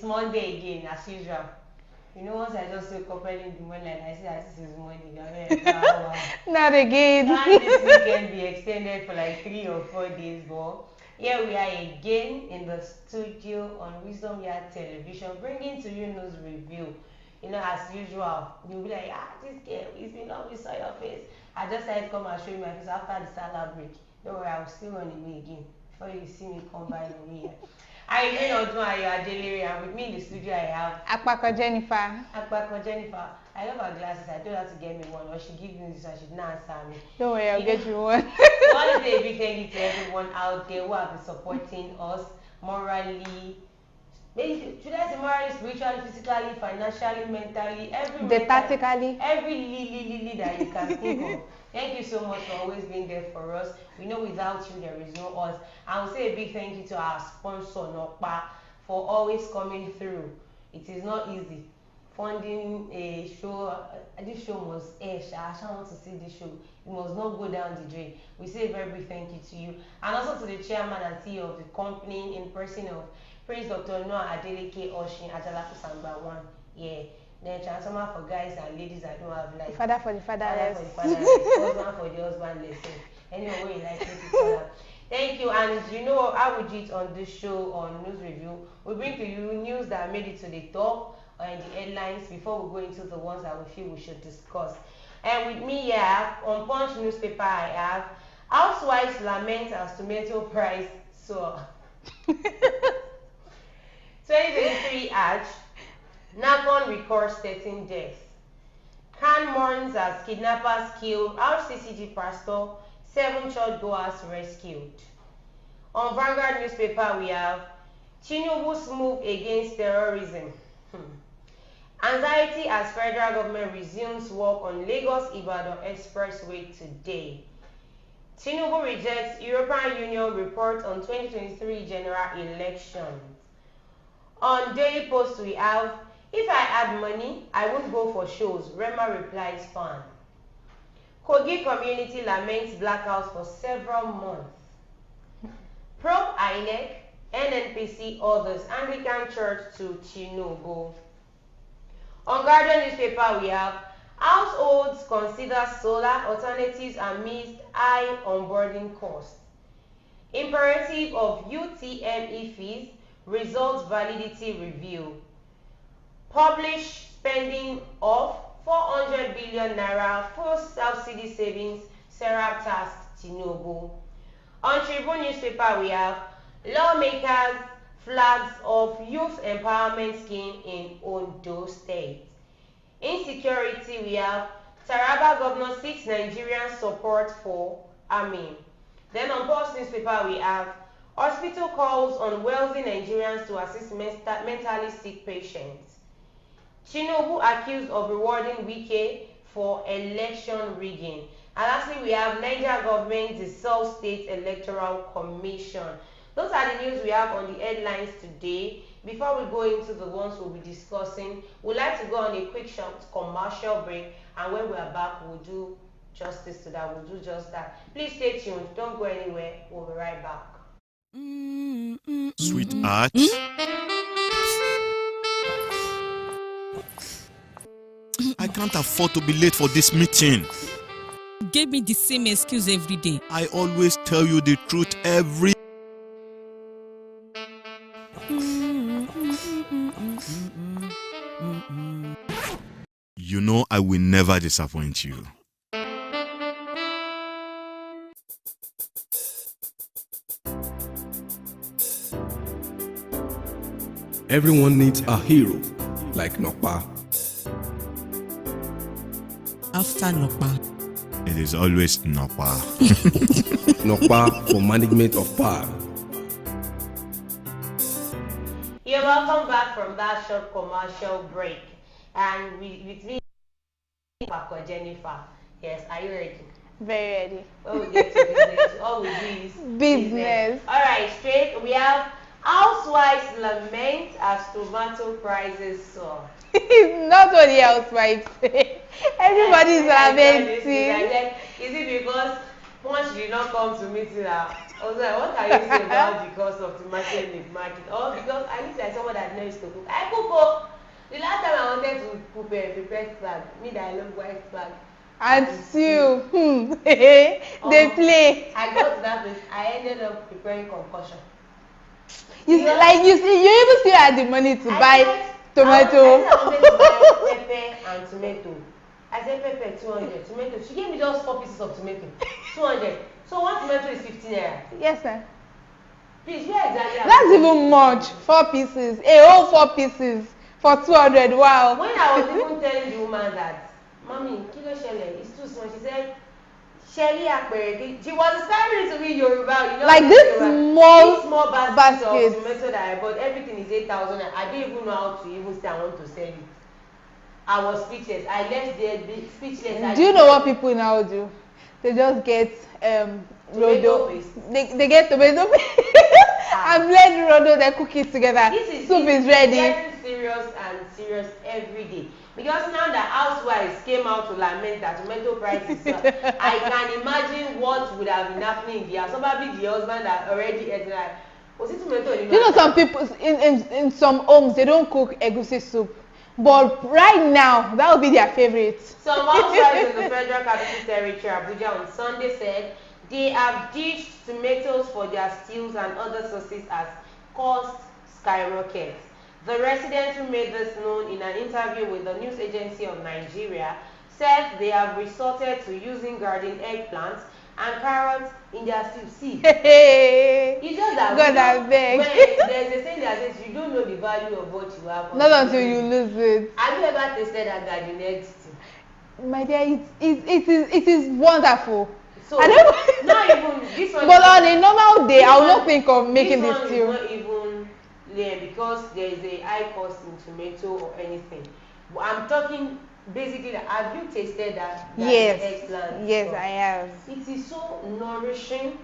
Monday again, as usual. You know, once I just wake up early in the morning and I see that this is Monday, I'm like, wow. Not again. Can this weekend be extended for like 3 or 4 days more? Here we are again in the studio on Wisdom Yard Television, bringing to you news review. You know, as usual, you'll be like, this girl, it's been long we saw your face. I just said come and show you my face after the salad break. Don't worry, I will still run away again before you see me come by on here. I remain Odun Ayo Adelere, and with me in the studio I have Akpako Jennifer. Akpako Jennifer. I love her glasses. I told her to get me one, or she give me this and she did not answer me. Don't worry, I'll get you one. I want to say a big thank you to everyone out there who have been supporting us morally. Maybe should I say morally, spiritually, physically, financially, mentally, every lily that you can think of. Thank you so much for always being there for us. We know without you there is no us. I will say a big thank you to our sponsor Nokpa for always coming through. It is not easy funding a show. This show must air. I want to see this show. It must not go down the drain. We say a very big thank you to you, and also to the chairman and CEO of the company in person of Prince Dr. Noah Adeleke Oshin Ajalaku Sangba 1. Yeah. Then transformer for guys and ladies that don't have life. Father for the fatherless. Husband for the husbandless. Anyway, what you like to thank you. And you know how we do it on this show on News Review. We bring to you news that made it to the top and the headlines before we go into the ones that we feel we should discuss. And with me here on Punch newspaper I have housewives lament as tomato price soar. 2023 Arch. Nakon records 13 deaths. Khan mourns as kidnappers kill RCCG pastor, 7 churchgoers rescued. On Vanguard newspaper we have Tinubu's move against terrorism. Anxiety as federal government resumes work on Lagos-Ibadan expressway today. Tinubu rejects European Union report on 2023 general elections. On Daily Post we have, if I had money, I wouldn't go for shows, Rema replies fan. Kogi community laments blackouts for several months. Probe INEC, NNPC, others, Anglican Church to Tinubu. On Guardian newspaper we have, households consider solar alternatives amidst high onboarding costs. Imperative of UTME fees, results validity review. Publish spending of 400 billion naira full subsidy savings, Serap tasked Tinubu. On Tribune newspaper we have lawmakers flags of youth empowerment scheme in Ondo State. Insecurity we have Taraba governor seeks Nigerian support for army. Then on Post newspaper we have hospital calls on wealthy Nigerians to assist mentally sick patients. Tinubu accused of rewarding Wike for election rigging. And lastly, we have Niger government dissolves state electoral commission. Those are the news we have on the headlines today. Before we go into the ones we'll be discussing, we'd like to go on a quick short commercial break, and when we are back, we'll do justice to that. We'll do just that. Please stay tuned. Don't go anywhere. We'll be right back. Sweetheart. I can't afford to be late for this meeting. Give me the same excuse every day. I always tell you the truth every. You know I will never disappoint you. Everyone needs a hero like Nokpa. After Nokpa, It is always Nokpa. Nokpa for management of power. You're welcome back from that short commercial break. And with me, Akpako Jennifer. Yes, are you ready? Very ready. When we get to business, all we do is Business. All right, straight. We have housewives lament as tomato prices soar. It's not what the housewives say. Everybody's lamenting. Is it because Once she did not come to meeting her, I was like, what are you saying about the cost of tomato in the market? Or because I look like someone that knows to cook. I cook. Oh. The last time I wanted to prepare spag, me that I love white spag. And stew. They play. I got to that place. I ended up preparing concoction. You even still had the money to buy tomato. I wanted to buy pepper and tomato. I said pepper 200, tomato. She gave me just 4 pieces of tomato. 200. So one tomato is 15 naira. Yes, sir. Please, where exactly? That's even much. 4 pieces. A whole 4 pieces for 200. Wow. When I was even telling the woman that, Mommy, kilo shele, it's too small. She said, Shelly Akbereke. She was describing to me Yoruba. You know, Like this small basket of tomato that I bought. Everything is 8,000. I didn't even know how to even say I want to sell it. I was speechless. I left there speechless. Do you know what people now do? They just get rodo. They get tomato paste and blend rodo. They cook it together. Soup is ready. Getting serious every day. Because now the housewives came out to lament that tomato prices. I can imagine what would have been happening in the house. Probably the husband that already ate like, was it tomato? You know, some people in some homes they don't cook egusi soup. But right now, that would be their favorite. Some housewives in the Federal Capital Territory, Abuja, on Sunday said they have ditched tomatoes for their stews and other sources as costs skyrocket. The residents who made this known in an interview with the news agency of Nigeria said they have resorted to using garden eggplants and carrots in their stew. See, it's just that God, I beg. there's a saying that says you don't know the value of what you have. Not until you lose it. Have you ever tasted a garden egg stew? My dear, it is wonderful. So not even this one. But on a normal day, I will not think of making this stew. This one is not even there because there is a high cost in tomato or anything. But I'm talking. Basically, have you tasted that? Yes. Eggplant? Yes, I have. It is so nourishing.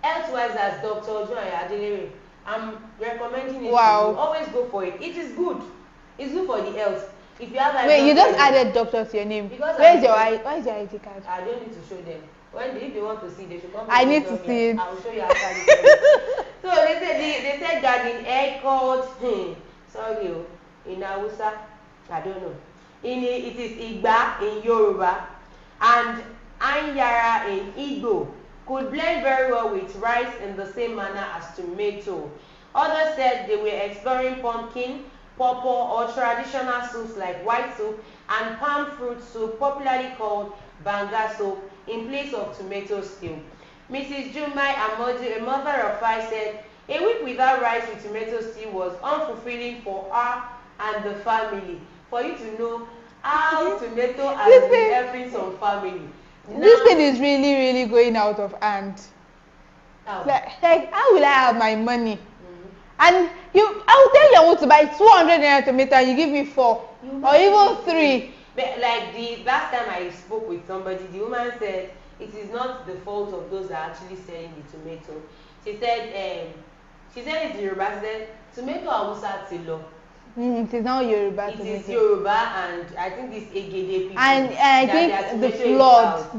Health-wise, as Dr. John Adelere, I'm recommending it. Wow. To you. Always go for it. It is good. It's good for the health. If you have like wait, you just added doctor to your name. Because where's your ID card? I don't need to show them. If they want to see, they should come. I need to see it. I will show you after this. So they said garden egg called sorry, in Hausa, I don't know. It is Igba in Yoruba and Anyara in Igbo. Could blend very well with rice in the same manner as tomato. Others said they were exploring pumpkin, pawpaw or traditional soups like white soup and palm fruit soup, popularly called banga soup, in place of tomato stew. Mrs. Jumai Amodu, a mother of 5, said a week without rice with tomato stew was unfulfilling for her and the family. For you to know how tomato has been helping some family. Now, this thing is really, really going out of hand. Oh. Like, how will I have my money? And I will tell you I want to buy 200 naira tomato and you give me 4 or even 3. But like the last time I spoke with somebody, the woman said it is not the fault of those that are actually selling the tomato. She said it's Yoruba. She said tomato Hausa ti lo. It is now Yoruba tomato. It is Yoruba and I think this Egede people. And I think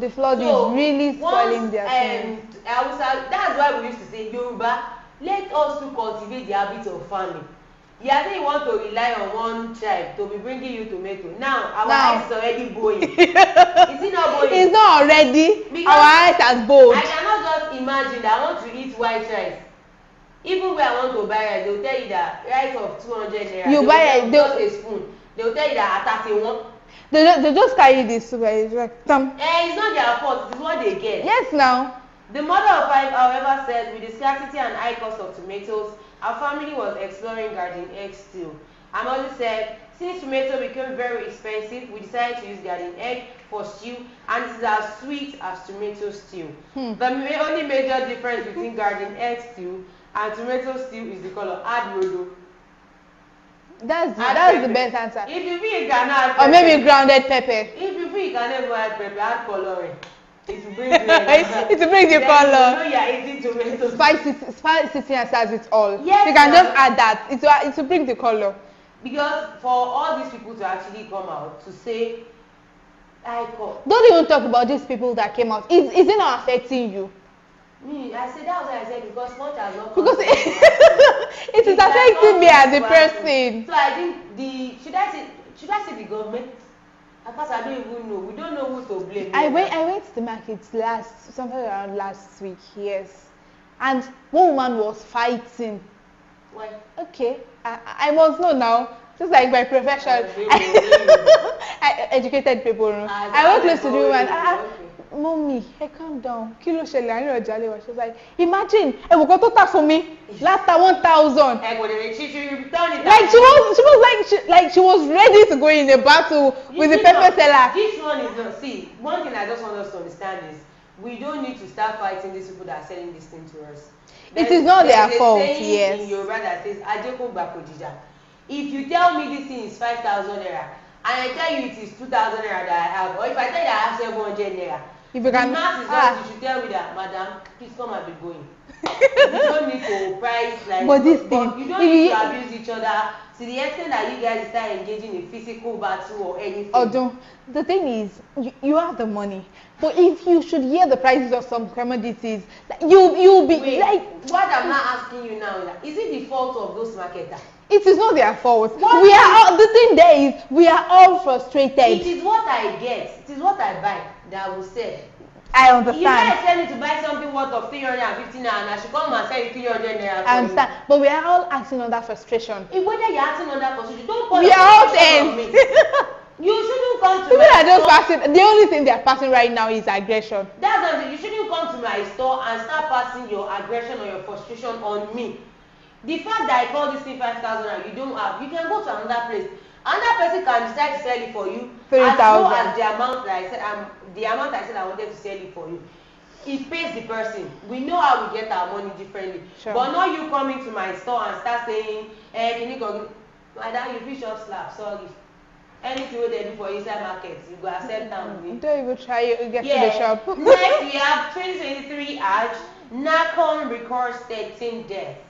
the flood is really spoiling their thing. Hausa, that's why we used to say Yoruba, let us to cultivate the habit of farming. You think you want to rely on one tribe to be bringing you tomato. Now, our eyes is already boiling. Is it not boiling? It's not already. Because our eyes has boiled. I cannot just imagine that I want to eat white rice. Even when I want to buy rice, they will tell you that rice of 200 naira. You buy it, just a spoon. They will tell you that at 31. They just carry this soup. It's like some. It's not their fault. It's what they get. Yes, now. The mother of 5, however, said with the scarcity and high cost of tomatoes, our family was exploring garden egg stew. Amadu said, since tomato became very expensive, we decided to use garden egg for stew, and it is as sweet as tomato stew. The only major difference between garden egg stew and tomato stew is the color. Add rodo. That's the best answer. If you feel you can add pepper, or maybe grounded pepper. If you feel you can never add pepper, add coloring. It will bring the color. You know you're eating tomatoes. Spicy and starts with all. Yes, you can just add that. It will bring the color. Because for all these people to actually come out to say Don't even talk about these people that came out. Is it not affecting you? Me, I said that was what I said because much has not Because come it is affecting me as a person. So I think should I say the government? Because I don't even know. We don't know who to blame. I went to the market somewhere around last week, yes. And one woman was fighting. Why? Okay, I must know now. Just like my profession, I educated people. I went close to the woman. Mommy, hey, calm down. Kilo shele, I know Jale. She was like, imagine, I will go to tax for me. Last time 1,000. Like she was ready to go in a battle with the pepper seller. This one is not. See, one thing I just want us to understand is we don't need to start fighting these people that are selling this thing to us. It is not their fault. Yes. In Yoruba that says Ajeko Bakojija. If you tell me this thing is 5,000 naira and I tell you it is 2,000 naira that I have, or if I tell you I have 700 naira, if you can, you should tell me that, madam, please come and be going. You don't need to price like. But you don't need to abuse each other to the extent that you guys start engaging in physical battle or anything. Although the thing is, you have the money, but if you should hear the prices of some commodities, you'll be. Wait, like. What I'm not asking you now is it the fault of those marketers? It is not their fault. The thing there is we are all frustrated. It is what I get. It is what I buy that I will sell. I understand. You guys tell me to buy something worth of 350 naira and I should come and sell you 300 naira. I understand, but we are all acting under frustration. Whether you're acting under frustration, don't call we are all tense. You shouldn't come to people my are just passing. The only thing they are passing right now is aggression. That's not it. You shouldn't come to my store and start passing your aggression or your frustration on me. The fact that I call this thing 5,000 and you don't have, you can go to another place. Another person can decide to sell it for you 3,000. as low as the amount that I said. The amount I said I wanted to sell it for you. It pays the person. We know how we get our money differently. Sure. But not you coming to my store and start saying, can you go? Madam, you fish up slap. Sorry. Anything what they do for inside market, you go accept them. Don't even try it. Get to the shop. Next, we have 2023 Hajj. Nakon records 13 deaths.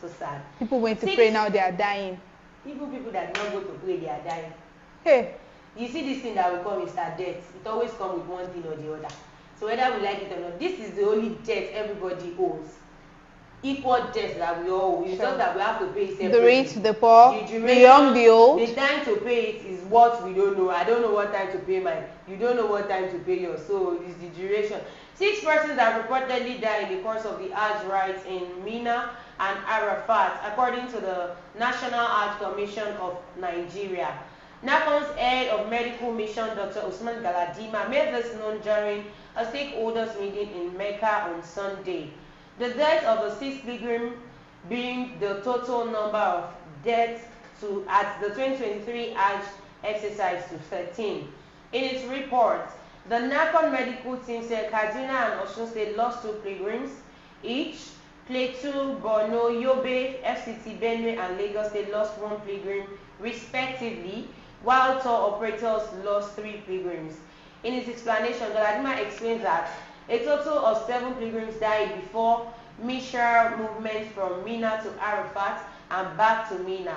So sad. People went to pray, now they are dying. Even people that don't go to pray, they are dying. Hey. You see this thing that will come is that death. It always comes with one thing or the other. So whether we like it or not, this is the only debt everybody owes. Equal debt that we all owe. It's just that we have to pay it separately. The rich, the poor, the young, the old. The time to pay it is what we don't know. I don't know what time to pay mine. You don't know what time to pay yours. So it's the duration. 6 persons have reportedly died in the course of the Hajj rites in Mina and Arafat, according to the National Hajj Commission of Nigeria. NACON's head of medical mission, Dr. Usman Galadima, made this known during a stakeholders meeting in Mecca on Sunday. The deaths of the 6 pilgrims bring the total number of deaths at the 2023 Hajj exercise to 13. In its report, the NACON medical team said Kaduna and Osun State lost 2 pilgrims each. Plateau, Borno, Yobe, FCT, Benue, and Lagos State lost 1 pilgrim respectively, while tour operators lost 3 pilgrims. In his explanation, Galadima explains that a total of 7 pilgrims died before Mishra movement from Mina to Arafat and back to Mina,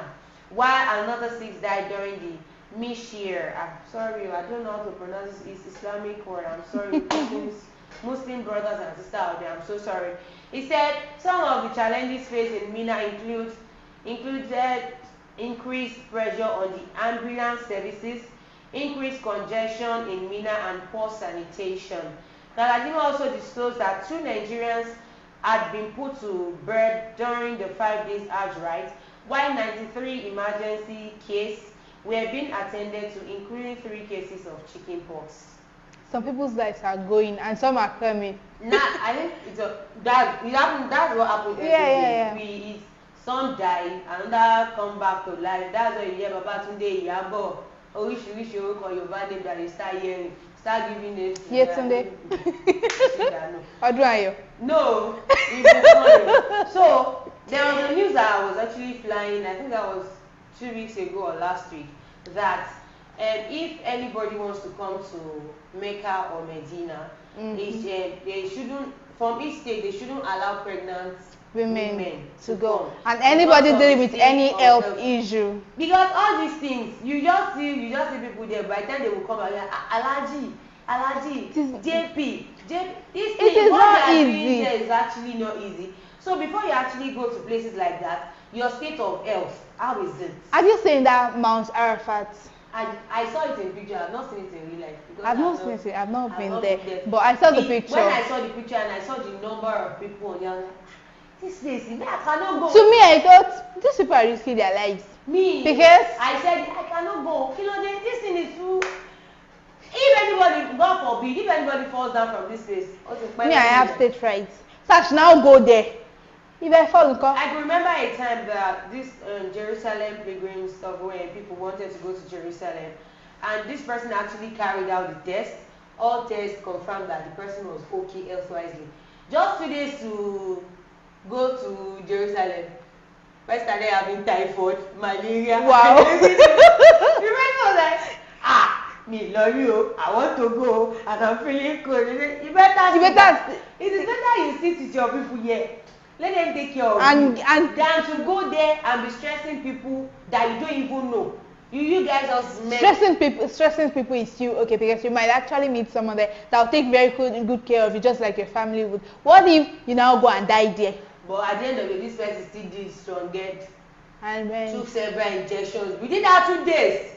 while another 6 died during the Mishir. I'm sorry, I don't know how to pronounce this Islamic word. I'm sorry, Muslim brothers and sisters out there. I'm so sorry. He said some of the challenges faced in Mina included increased pressure on the ambulance services, increased congestion in Mina, and poor sanitation. Galadima also disclosed that 2 Nigerians had been put to bed during the 5 days Hajj rite, while 93 emergency cases were being attended to, including 3 cases of chickenpox. Some people's lives are going and some are coming. I think that's what happened every day. Some die, another come back to life. That's why you hear Babatunde Iyabo, oríṣiríṣi orúkọ Yorùbá name that you start hearing. Start giving names to Yetunde. Odunayo. No. So there was a news that I was actually flying, I think that was 2 weeks ago or last week, that if anybody wants to come to Mecca or Medina, they shouldn't, from each state, they shouldn't allow pregnant women to go. come. And anybody Because of dealing the with sake any of health issue. Because all these things, you just see people there. By the time they will come out, like, allergy, JP. This It thing, is what not they are easy. doing there is actually not easy. So before you actually go to places like that, your state of health, how is it? Have you seen that Mount Arafat? I saw it in picture. I've not seen it in real life. I've not seen it. I've not been there. But I saw the picture. When I saw the picture and I saw the number of people on there, this place, I cannot go. To me, I thought these people are risking their lives. Me, because I said I cannot go. This thing is too. If anybody, God forbid, if anybody falls down from this place, me, I have stage fright. So I should now go there. If I fall, I can remember a time that this Jerusalem pilgrim stuff where people wanted to go to Jerusalem, and this person actually carried out the test. All tests confirmed that the person was okay health-wisely. Just 2 days to go to Jerusalem, I started having typhoid, malaria. Wow. The person was like, me love you, I want to go, and I'm feeling cold. You better. It is better you sit with your people here. Let them take care of you. And than to go there and be stressing people that you don't even know. You guys just stressing people is still okay, because you might actually meet someone there that will take very good care of you, just like your family would. What if you now go and die there? But at the end of the day, this person still did strong, and then took several injections. Within that 2 days,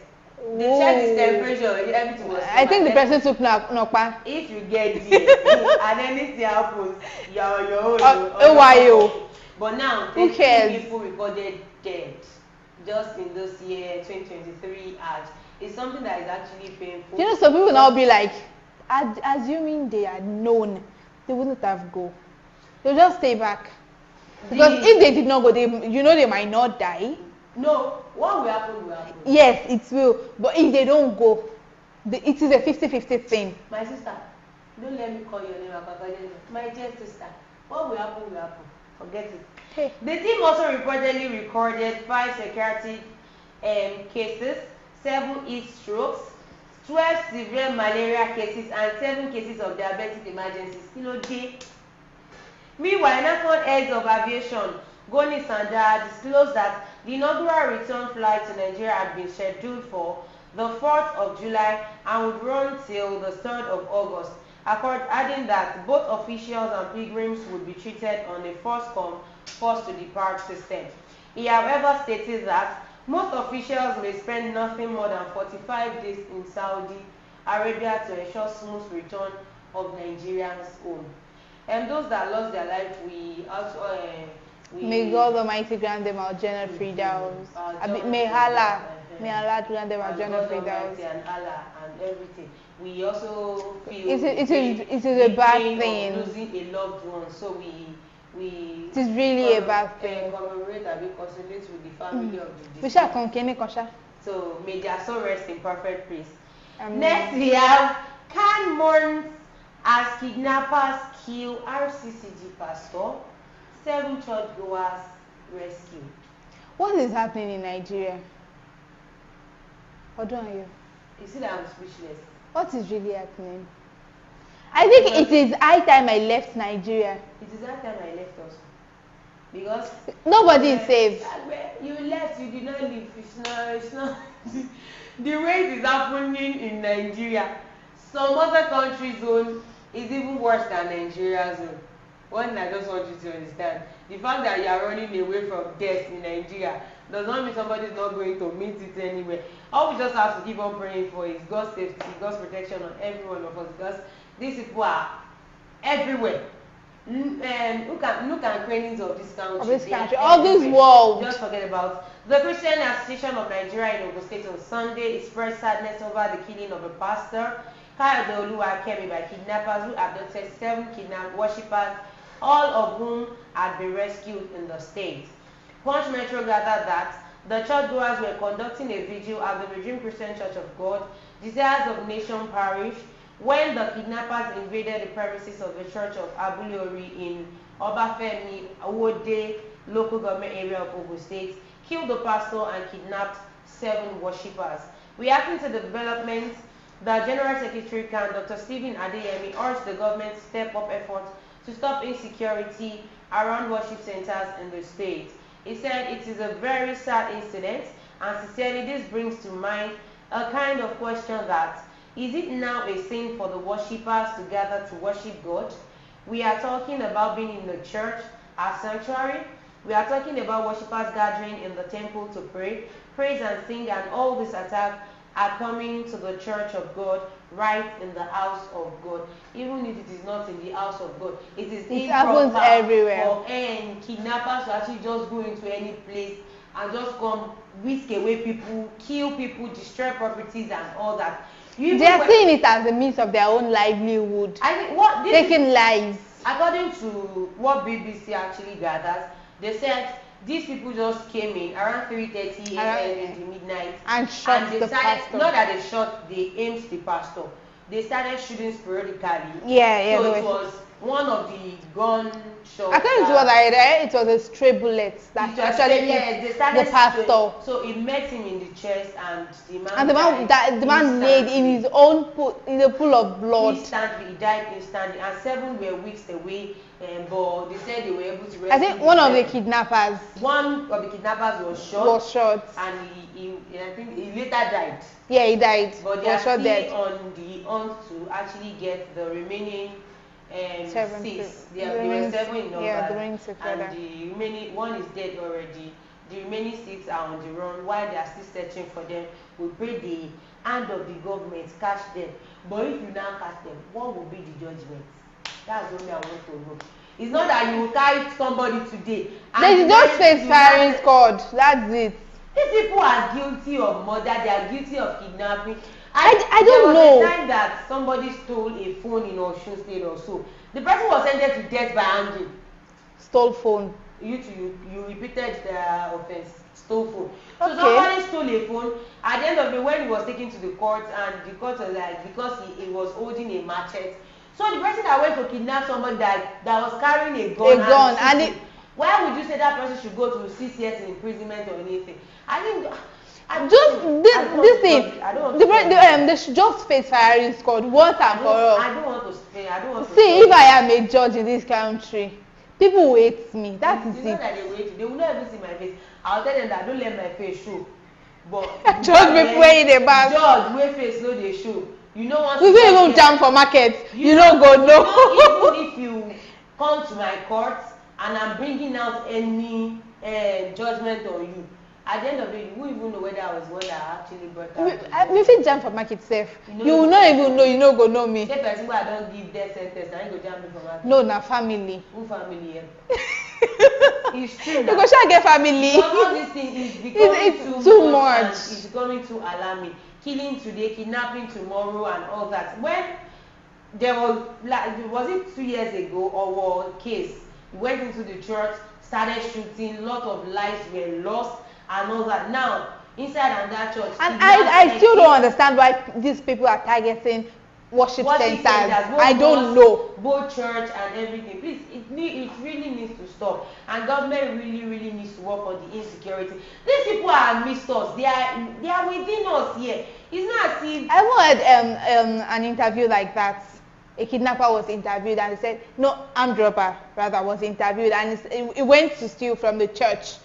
they checked his temperature, everything was fine. I think the person took Nokpa. If you get there and anything happens, you're on your own. Oh, but now, who cares? people recorded dead just in this year, 2023, it's something that is actually painful. You know, some people now be like, assuming they are known, they wouldn't have go. They'll just stay back. Because if they did not go, they might not die. No, what will happen will happen. Yes, it will. But if they don't go, it is a 50-50 thing. My sister, don't let me call your name. My dear sister, what will happen will happen. Forget it. Hey. The team also reportedly recorded 5 psychiatric cases, 7 heat strokes, 12 severe malaria cases, and 7 cases of diabetic emergencies. Meanwhile, National Heads of Aviation, Goni Sanda, disclosed that the inaugural return flight to Nigeria had been scheduled for the 4th of July and would run till the 3rd of August, adding that both officials and pilgrims would be treated on a first-come, first-to-depart system. He, however, stated that most officials may spend nothing more than 45 days in Saudi Arabia to ensure smooth return of Nigerians home. And those that lost their life, may God Almighty grant them our Jannah Firdaus. May Allah grant them our Jannah Firdaus. And Allah and everything. We also feel it is a bad thing. Losing a loved one, so it is really a bad thing. Commemorate and be consolate with the family of the deceased. So may their soul rest in perfect peace. Next we have Can mourns as kidnappers kill RCCG pastor, 7 churchgoers rescued. What is happening in Nigeria? What do you? You see that I'm speechless. What is really happening? I think it is high time I left Nigeria. It is high time I left us. Because nobody is safe. You left, you did not leave. It's not the way it is happening in Nigeria. Some other countries' zone is even worse than Nigeria's zone. One thing I just want you to understand, the fact that you are running away from death in Nigeria does not mean somebody is not going to meet it anywhere. All we just have to keep on praying for is God's safety, God's protection on every one of us, because these people are everywhere. Look and crannies of this country. All this world. Just forget about the Christian Association of Nigeria in Ogun State on Sunday expressed sadness over the killing of a pastor, Kayode Oluwakemi, by kidnappers who abducted 7 kidnapped worshippers, all of whom had been rescued in the state. Punch Metro gathered that the churchgoers were conducting a vigil at the Redeemed Christian Church of God, Desires of Nation Parish, when the kidnappers invaded the premises of the Church of Abuleori in Obafemi Awode local government area of Ogun State, killed the pastor and kidnapped 7 worshippers. Reacting to the developments, the General Secretary, Dr. Stephen Adeyemi, urged the government to step up efforts to stop insecurity around worship centers in the state. He said it is a very sad incident, and sincerely this brings to mind a kind of question that, is it now a sin for the worshippers to gather to worship God? We are talking about being in the church as sanctuary. We are talking about worshippers gathering in the temple to pray, praise and sing, and all these attacks are coming to the church of God, right in the house of God. Even if it is not in the house of God, it happens everywhere. For kidnappers to actually just go into any place and just come whisk away people, kill people, destroy properties and all that. They are seeing it as a means of their own livelihood. I think taking lives. According to what BBC actually gathers, they said these people just came in around 3:30 a.m. in the midnight and shot the pastor. Not that they shot, they aimed the pastor. They started shooting sporadically. Yeah. So it was one of the gunshots. I think it was like it was a stray bullet that actually hit the pastor. So it met him in the chest, and the man laid in his own in the pool of blood. He died instantly, and 7 were weeks away. But they said they were able to rescue. I think one of the kidnappers was shot. And I think he later died. Yeah, he died. But they are still on the hunt to actually get the remaining 6. There were 7 in number. Yeah, the remaining 6. And the remaining one is dead already. The remaining 6 are on the run while they are still searching for them. We pray the hand of the government catch them. But if you now catch them, what will be the judgment? That's what I want to know. It's not that you will carry somebody today. They just face firing squad. That's it. These people are guilty of murder. They are guilty of kidnapping. I don't know. There was a time that somebody stole a phone in Osun State or so. The person was sentenced to death by hanging. Stole phone. You repeated the offense. Stole phone. So somebody stole a phone. At the end of the day, when he was taken to the court, and the court was like, because he was holding a machete. So the person that went to kidnap somebody that was carrying a gun, why would you say that person should go to 6 years in imprisonment or anything? I think they should just face firing squad once and for all. I don't want to say. See, if I am a judge in this country, people will hate me. That is it. Not that they will hate you. They will not even see my face. I'll tell them that don't let my face show. But just be playing the back. Judge, where face no they show. You know what? We don't even jam for market. You don't go no. Even if you come to my court and I'm bringing out any judgment on you, at the end of the day, you won't even know whether I was the one that actually brought out. If you jam for market safe, you will not even know. You know go know me. Say person I don't give death sentence, I ain't go jam me for market. No, na family. Who family? Yeah. It's true. You go try get family. All this thing is becoming too much. It's becoming too alarming. Killing today, kidnapping tomorrow, and all that. When there was it 2 years ago or a case, he went into the church, started shooting, a lot of lives were lost and all that. Now, inside and that church. And I still don't understand why these people are targeting worship centers. I don't know. Both church and everything. Please, it really needs to stop. And government really needs to work on the insecurity. These people are amidst us. They are within us here. It's not as if I heard an interview like that. A kidnapper was interviewed and he said, no, armed robber rather was interviewed, and he went to steal from the church.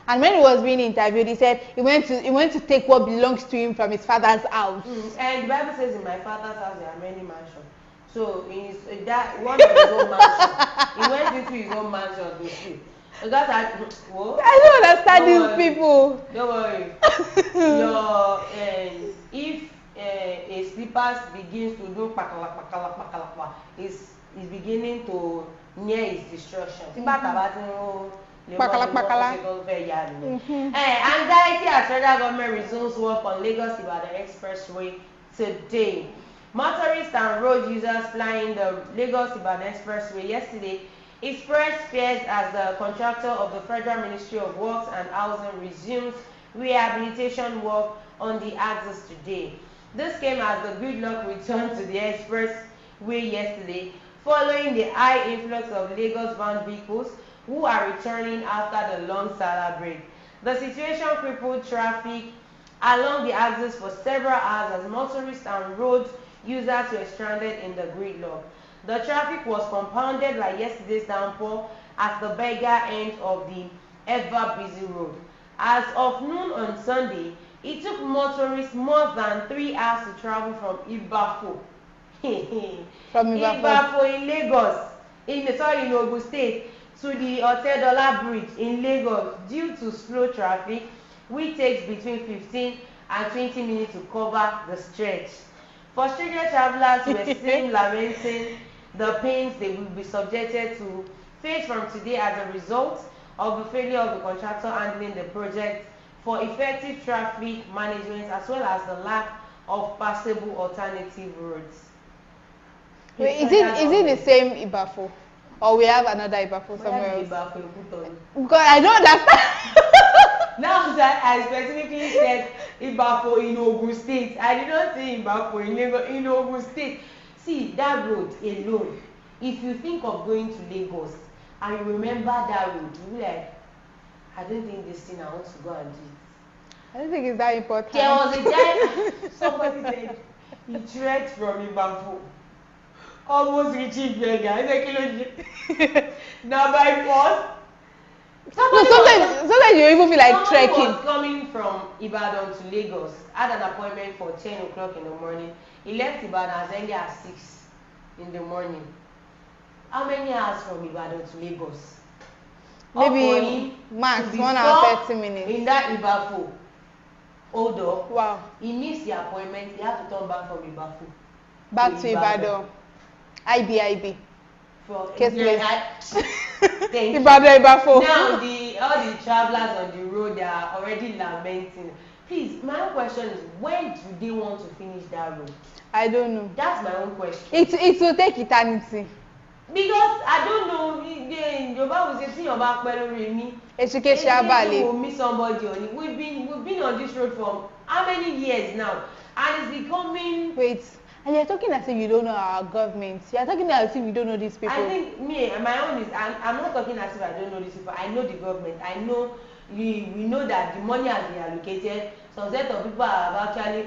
And when he was being interviewed, he said he went to take what belongs to him from his father's house. And the Bible says, in my father's house there are many mansions. So in that one of his own mansion, he went into his own mansion to sleep. So that's I don't understand these people. Don't worry. If a slippers begins to do pakala, is beginning to near his destruction. Anxiety as federal government resumes work on Lagos Ibadan Expressway today. Motorists and road users flying the Lagos Ibadan Expressway yesterday expressed fears as the contractor of the Federal Ministry of Works and Housing resumes rehabilitation work on the axis today. This came as the gridlock returned to the expressway yesterday following the high influx of Lagos-bound vehicles who are returning after the long Salah break. The situation crippled traffic along the axis for several hours as motorists and road users were stranded in the gridlock. The traffic was compounded by yesterday's downpour at the Berger end of the ever-busy road. As of noon on Sunday, it took motorists more than 3 hours to travel from Ibafo. Ibafo in Lagos, in Ogun State, to the Otedola Bridge in Lagos due to slow traffic, which takes between 15 and 20 minutes to cover the stretch. Frustrated travelers were seen lamenting the pains they will be subjected to face from today as a result of the failure of the contractor handling the project for effective traffic management as well as the lack of passable alternative roads. Wait, is it the same Ibafo? Or we have another Ibafo somewhere else? Because I don't understand. Now that I specifically said Ibafo in Ogun State, I did not say Ibafo in Lagos, in Ogun State. See, that road alone, if you think of going to Lagos and you remember that road, you'll be like, I don't think this thing I want to go and do it. I don't think it's that important. There was a guy, somebody said, he trekked from Ibafo, almost reaching Berger. I said, now by force. Sometimes you even feel like trekking. Someone was coming from Ibadan to Lagos, had an appointment for 10 o'clock in the morning. He left Ibadan as early as 6 in the morning. How many hours from Ibadan to Lagos? Maybe max 1 hour 30 minutes. In that Ibafo, hold up. Wow. He missed the appointment. He had to turn back from Ibafo. Back to Ibadan. IB. Ibadan, Ibafo. Now all the travelers on the road, they are already lamenting. Please, my own question is, when do they want to finish that road? I don't know. That's my own question. It will take eternity. Because I don't know, Yoruba will say, see your back me. Education will meet somebody on it. We've been on this road for how many years now? And it's becoming. Wait, and you're talking as if you don't know our government. You're talking as if you don't know these people. I think my own is, I'm not talking as if I don't know these people. I know the government. I know we know that the money has been allocated. Some set of people have actually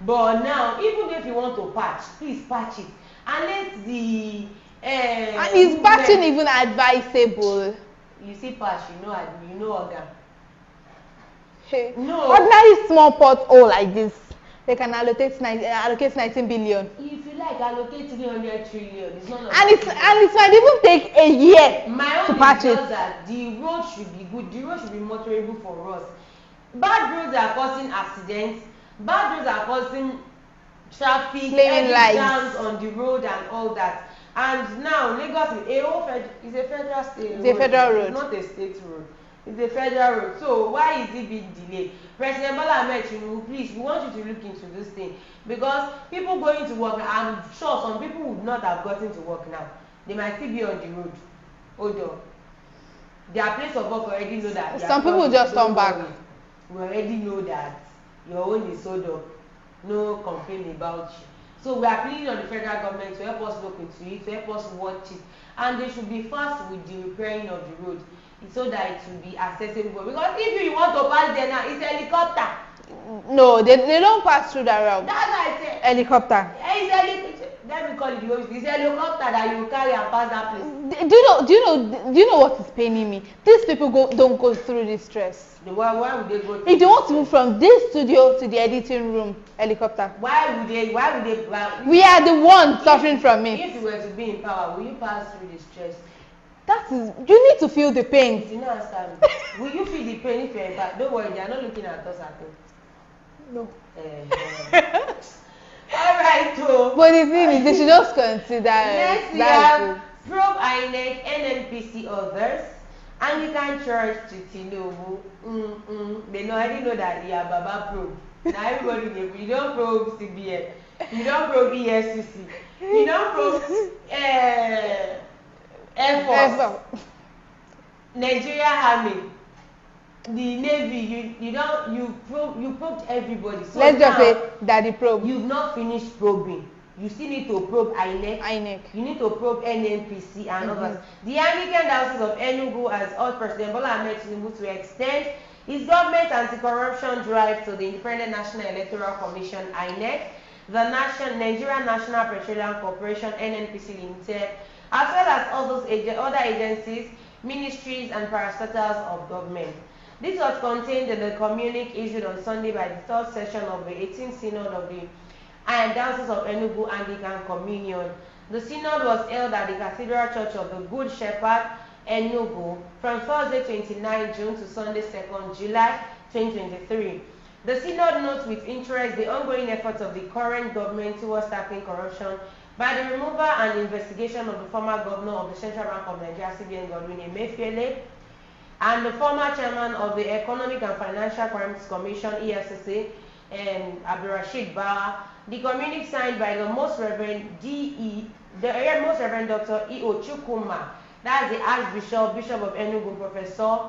But now, even if you want to patch, please patch it. And let the and is patching even advisable? You see patch, you know organ. Hey. No. Ordinary small pothole like this, they can allocate 19 billion. If you like, allocate 300 trillion. It's not. And it might even take a year to patch it. That the road should be good. The road should be motorable for us. Bad roads are causing accidents. Bad roads are causing traffic, jams on the road and all that. And now Lagos is a federal state. It's a federal road. It's not a state road. It's a federal road. So why is it being delayed? President Bola Ahmed Tinubu, please, we want you to look into this thing, because people going to work, I'm sure some people would not have gotten to work now. They might still be on the road. Hold on. Their place of work already know that. Some people just turn back. We already know that your own is sold up. No complaint about you. So we are pleading on the federal government to help us look into it, to help us watch it, and they should be fast with the repairing of the road, so that it will be accessible. Because if you want to pass there now, it's helicopter. No, they don't pass through that route. That's what I said. Helicopter. Let me call it the way it's helicopter that you carry and pass that place. Do you know what is paining me? These people don't go through this stress. Why would they go? If they want to move from this studio to the editing room, helicopter. Why would they? We are the ones suffering from it. If you were to be in power, will you pass through the stress? You need to feel the pain. You don't understand me. Will you feel the pain if you're in power? Don't worry, they are not looking at us at all. No. Alright, so. But the thing is, they should just consider. Next we have Probe INEC, NNPC, others. Anglican Church to Tinubu. They already know that they are Baba probe. Now everybody knows. You don't probe CBN. You don't probe ESCC. You don't probe Air Force. Nigeria Army. The Navy. You probed everybody. So let's just say Daddy probe. You've not finished probing. You still need to probe INEC. You need to probe NNPC and others. The Anglican Diocese of Enugu has urged President Bola Ahmed Tinubu to extend his government anti-corruption drive to the Independent National Electoral Commission (INEC). the Nigeria National Petroleum Corporation (NNPC) Limited, as well as all those other agencies, ministries, and parastatals of government. This was contained in the communique issued on Sunday by the third session of the 18th Synod of the Diocese of Enugu Anglican Communion. The synod was held at the Cathedral Church of the Good Shepherd, Enugu, from Thursday 29 June to Sunday 2nd July 2023. The synod notes with interest the ongoing efforts of the current government towards tackling corruption by the removal and investigation of the former governor of the Central Bank of Nigeria, CBN, Godwin Emefiele, and the former chairman of the Economic and Financial Crimes Commission, EFCC, Abdulrashid Bawa. The communique signed by the Most Reverend Most Reverend Dr. E.O. Chukwuma, that's the Archbishop, Bishop of Enugu, Professor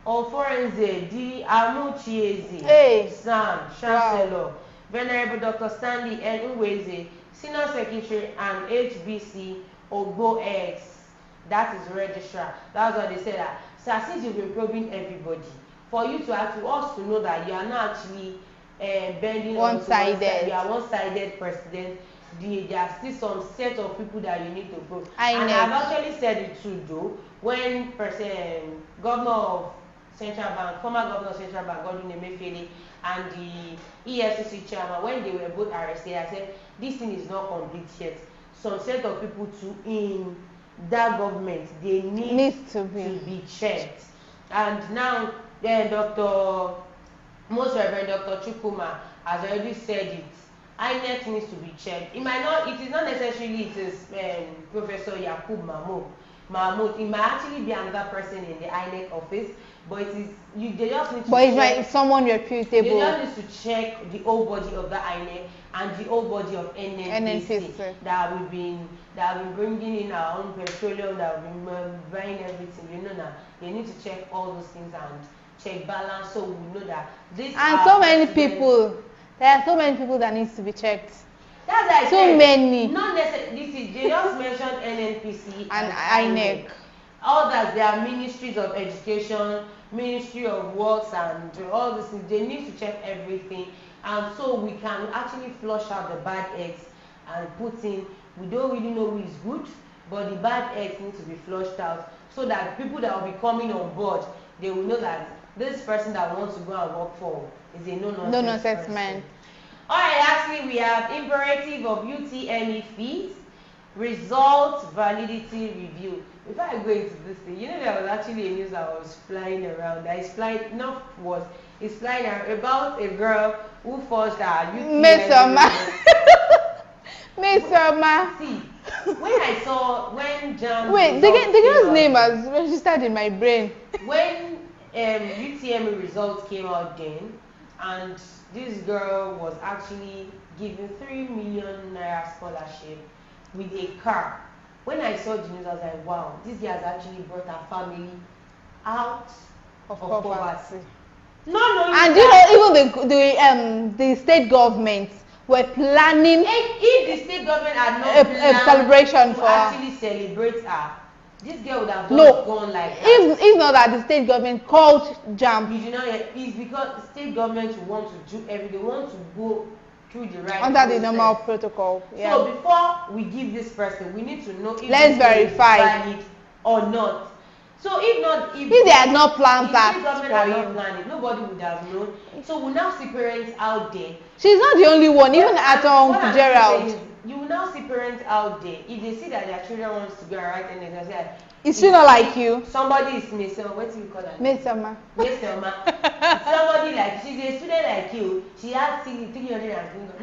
Oforenze D. Amuchiezi, Sam, Chancellor, Venerable Dr. Stanley N. Uweze, Senior Secretary, and HBC Ogbo X, that is registrar. That's what they said. That so since you've been probing everybody, for you to us to know that you are not actually bending one-sided. You are one-sided president. There are still some set of people that you need to probe. And know. I've actually said it too, though, when Governor of Central Bank, former Governor of Central Bank, Godwin Emefiele, and the EFCC chairman, when they were both arrested, I said this thing is not complete yet. Some set of people too in that government, they need to be checked. And now, Dr. Most Reverend Dr. Chukwuma has already said it. INEC needs to be checked. It is not necessarily it is Professor Yakub Mahmoud. It might actually be another person in the INEC office, but they just need to check. It's someone reputable. They just need to check the whole body of the INEC and the whole body of NNPC that have been bringing in our own petroleum, that have been buying everything. You know now they need to check all those things and check balance, so we know that this. And so many people. There are so many people that needs to be checked. That's like so many. Not necessarily. They just mentioned NNPC and INEC. All that there are ministries of education, Ministry of Works, and all these things. They need to check everything, and so we can actually flush out the bad eggs and put in. We don't really know who is good, but the bad eggs need to be flushed out, so that people that will be coming on board, they will know that this person that wants to go and work for is a no-nonsense man. Alright, lastly, we have imperative of UTME fees, results validity review. Before I go into this thing, you know there was actually a news that was flying around. That is flying, it's flying around about a girl who forged her UTME. Miss Oma. See, when Jam. Wait, the girl's name was registered in my brain. When UTME results came out then, and this girl was actually given 3 million naira scholarship with a car. When I saw the news, I was like, wow, this girl has actually brought her family out of poverty. No, and you know, even the state government were planning. If the state government had not a celebration to for actually celebrate her, this girl would have just gone like that. If not that the state government called JAMB. Did you know that? It's because the state government want to do everything. They want to go through the right under process. The normal protocol. Yeah. So before we give this person, we need to know if let's verify valid or not. So if they had not planned that, if the government had not planned it, nobody would have known. So we now see parents out there. She's not the only one, even at Gerald. You will now see parents out there, if they see that their children wants to go and write and they say, is she not like you? Somebody is Miss what do you call her? Miss Oma. Miss Oma. Somebody like, she's a student like you, she has 300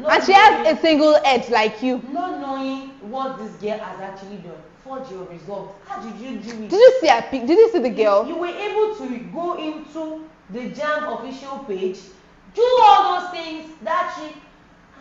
and she has a single edge like you. Not knowing what this girl has actually done. Forge your results. How did you do it? Did you see her pic? Did you see the girl? You were able to go into the JAMB official page, do all those things, that trick,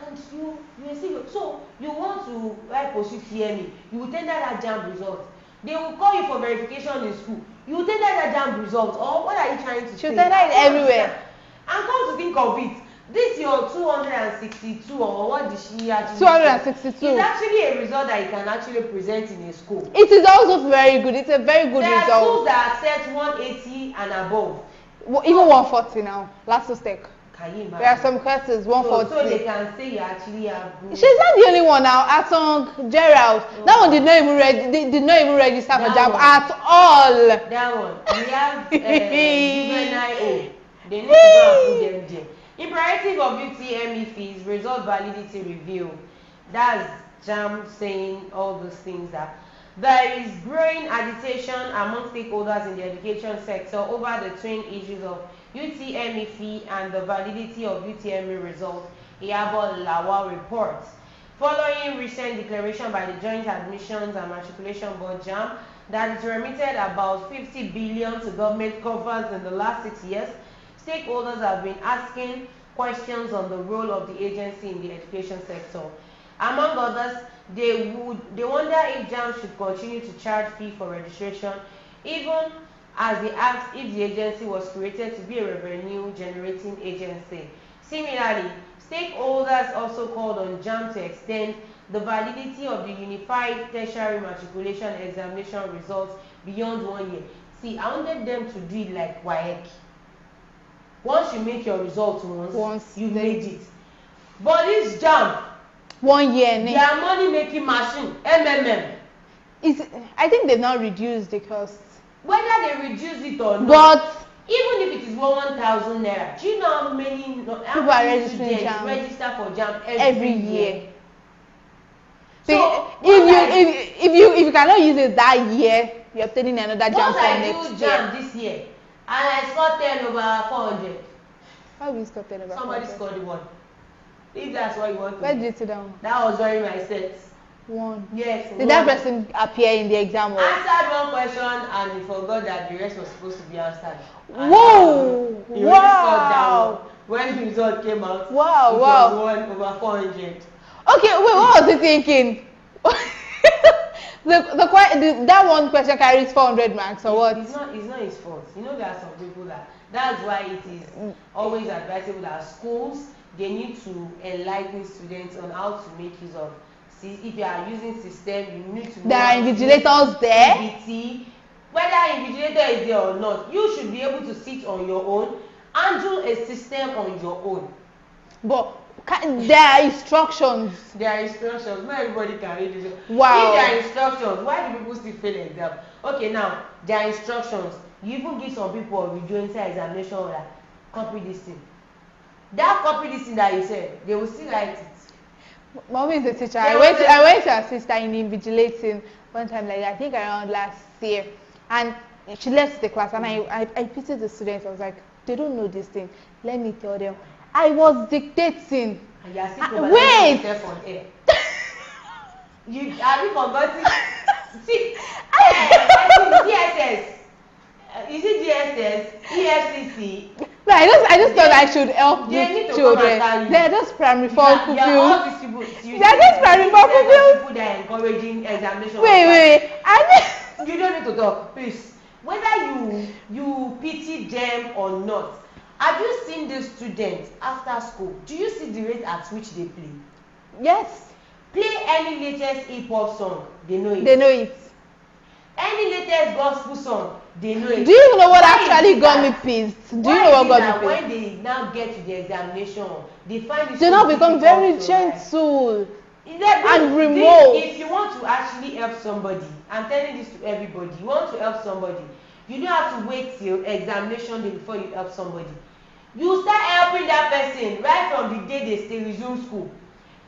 and you see. So you want to write pursue TME, you will tender that JAMB result. They will call you for verification in school. You will tender that JAMB result. Or what are you trying to say? You tender it everywhere. And come to think of it, this your 262 or what did she actually 262. It's actually a result that you can actually present in a school. It is also very good. It's a very good result. There are schools that are set 180 and above. Even 140 now. Last step. Can you imagine? There are some courses, 140. So they can say you actually have good. She's not the only one now. Atong, Gerald. That one did not even register for JAMB at all. That one. We have juvenile. They need to go and put them there. Imperative of UTME fees, result validity review. That's JAMB saying all those things that there is growing agitation among stakeholders in the education sector over the twin issues of UTME fee and the validity of UTME results, Iyabo Lawal reports. Following recent declaration by the Joint Admissions and Matriculation Board JAMB that it remitted about 50 billion to government coffers in the last 6 years, stakeholders have been asking questions on the role of the agency in the education sector. Among others, they wonder if JAMB should continue to charge fee for registration, even as they asked if the agency was created to be a revenue-generating agency. Similarly, stakeholders also called on JAMB to extend the validity of the Unified Tertiary Matriculation Examination results beyond 1 year. See, I wanted them to do it like WAEC. Once you make your results once you made it. But this JAMB, 1 year. Their money making machine, MMM. I think they've not reduced the cost. Whether they reduce it or not. But even if it is 1,000 naira, do you know how many people are registering JAMB? Register for JAMB every year? So if you cannot use it that year, you're obtaining another JAMB for next year. Once I do JAMB this year and I score 10 over 400. How will you score 10 over 400? Somebody scored the one. If that's what you want to Where did you sit down? That was during my set. 1. Yes. Did that person appear in the exam? Answered one question and he forgot that the rest was supposed to be answered. Whoa! He really scored down. When the result came out, it was 1 over 400. Okay, wait, what was he thinking? that one question carries 400 marks or what? It's not his fault. You know, there are some people that's why it is always advisable that schools, they need to enlighten students on how to make use of. See, if you are using system, you need to know. There are invigilators there. CBT. Whether invigilator is there or not, you should be able to sit on your own and do a system on your own. But there are instructions. There are instructions. Not everybody can read it. Wow. If there are instructions, why do people still fail exam? Okay, now there are instructions. You even give some people a video inside examination that copy this thing. That copy this thing that you said, they will still write it. Mommy is a teacher. I went to assist her in invigilating one time like that, I think around last year. And she left the class and I pitied the students. I was like, they don't know this thing. Let me tell them. I was dictating. And you are still wait! yourself on air. You have you forgotten? See, DSS. Is it DSS? EFCC? No, I just thought I should help these children. They're just primary 4 pupils. They're just primary 4 pupils. People that are encouraging examination. Wait. You don't need to talk, please. Whether you pity them or not, have you seen the students after school? Do you see the rate at which they play? Yes. Play any latest hip-hop song, they know it. They know it. Any latest gospel song, they know it. Do you know what actually got me pissed? Do you know what got me pissed? When they now get to the examination, they find it they now become very gentle and remote. If you want to actually help somebody, I'm telling this to everybody, you want to help somebody, you don't have to wait till examination day before you help somebody. You start helping that person right from the day they still resume school.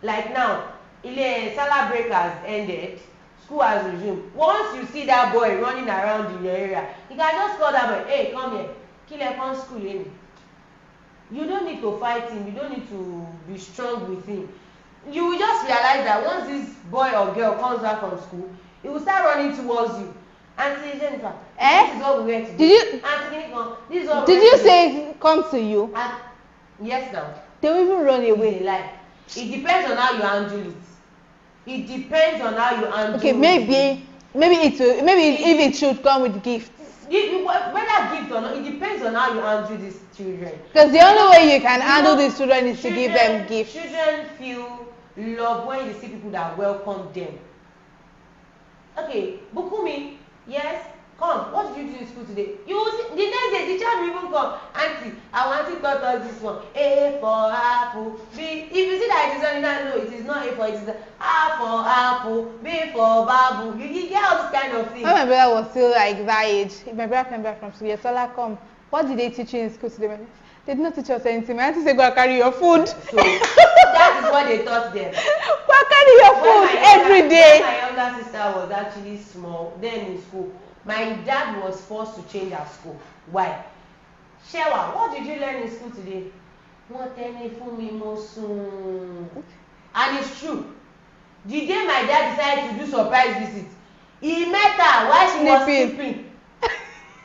Like now, Salah break has ended, school has resumed. Once you see that boy running around in your area, you can just call that boy, hey, come here, kill him, school in. You don't need to fight him, you don't need to be strong with him. You will just realize that once this boy or girl comes back from school, he will start running towards you. Auntie Jennifer, this is what we went to do. This is what did you say come to you? Yes, now. They will even run away. Like, it depends on how you handle it. It depends on how you handle it. Okay, maybe if it should come with gifts. Whether gift or not, it depends on how you handle these children. Because the only way you can handle these children is to give them gifts. Children feel love when you see people that welcome them. Okay, Bukumi, yes, Come, what did you do in school today? You will see, the next day the child will even come. Auntie, our auntie taught us this one. A for apple. B. If you see that it is not, no, it is not A for, it is A for apple. B for babu. You get all this kind of thing. When my brother was still like that age, if my brother came back from school, yes, Ola, come. What did they teach you in school today? They did not teach us anything. My auntie said, go and carry your food. So that is what they taught them. Go and carry your food every day. When my younger sister was actually small, then in school, my dad was forced to change our school. Why? Shewa, what did you learn in school today? What any for me soon? And it's true. The day my dad decided to do surprise visit, he met her while she was sleeping.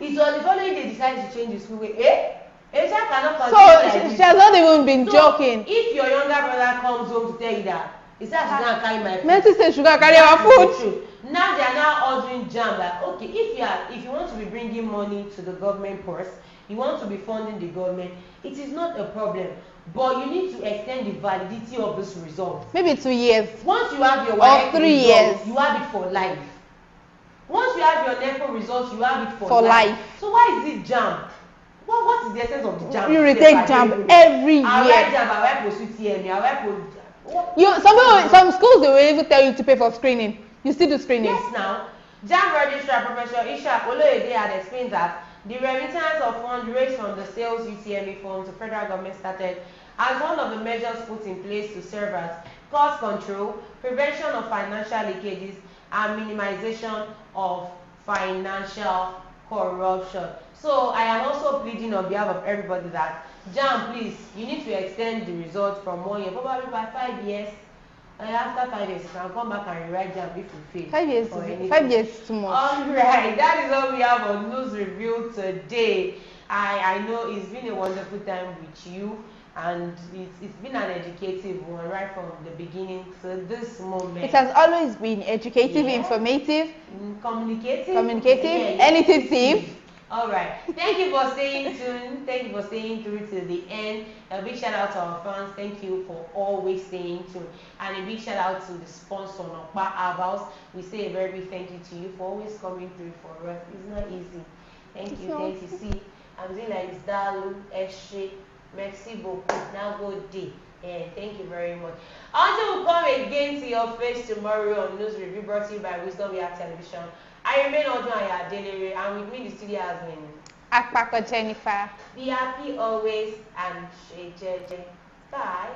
It was the following day decided to change the school way. So she has not even been joking. If your younger brother comes home to tell you that, he said she's gonna carry my food. Mercy said she gonna carry our food. Now they are now ordering jam like, okay, if you want to be bringing money to the government purse, you want to be funding the government, it is not a problem. But you need to extend the validity of this result. Maybe 2 years. Once you have your or 3 years, you have it for life. Once you have your NECO results, you have it for life. So why is it jam? What is the essence of the jam? You retake jam every year. Some schools they will even tell you to pay for screening. You still do screening. Yes, now. Jam registrar Professor Ishaq Oloyede had explained that the remittance of funds raised from the sales UTME fund to federal government started as one of the measures put in place to serve as cost control, prevention of financial leakages, and minimization of financial corruption. So I am also pleading on behalf of everybody that JAM, please, you need to extend the result from 1 year, probably by 5 years. And after 5 years, you can come back and rewrite JAM if you fail. 5 years. 5 years too much. All right, that is all we have on News Review today. I know it's been a wonderful time with you, and it's been an educative one right from the beginning to this moment. It has always been educative, informative, communicative, initiative. All right. Thank you for staying tuned. Thank you for staying through to the end. A big shout out to our fans. Thank you for always staying tuned. And a big shout out to the sponsor, Nokpa Abals. We say a very big thank you to you for always coming through for us. It's not easy. Thank you. Thank you. See, I'm doing like this. Dalu, Eshe, merci beaucoup. Now go day. And thank you very much. Until we come again to your face tomorrow on News Review brought to you by Wisdom We Have Television. I remain Odun Adelere, and with me the studio has been Akpako Jennifer. Be happy always and Bye.